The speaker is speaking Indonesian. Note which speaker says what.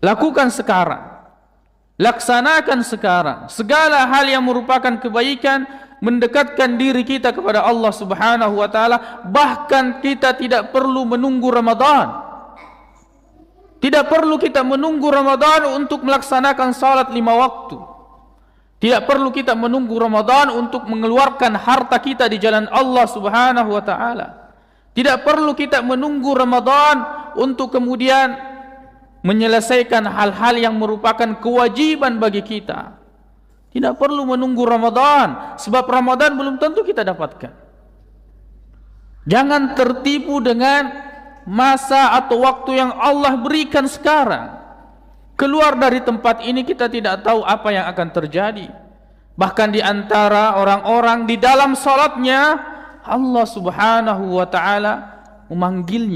Speaker 1: Lakukan sekarang, laksanakan sekarang. Segala hal yang merupakan kebaikan mendekatkan diri kita kepada Allah Subhanahu wa taala. Bahkan kita tidak perlu menunggu Ramadan. Tidak perlu kita menunggu Ramadan untuk melaksanakan salat 5 waktu. Tidak perlu kita menunggu Ramadan untuk mengeluarkan harta kita di jalan Allah Subhanahu wa taala. Tidak perlu kita menunggu Ramadan untuk kemudian menyelesaikan hal-hal yang merupakan kewajiban bagi kita. Tidak perlu menunggu Ramadan, sebab Ramadan belum tentu kita dapatkan. Jangan tertipu dengan masa atau waktu yang Allah berikan sekarang. Keluar dari tempat ini kita tidak tahu apa yang akan terjadi. Bahkan di antara orang-orang di dalam salatnya Allah Subhanahu wa taala memanggilnya.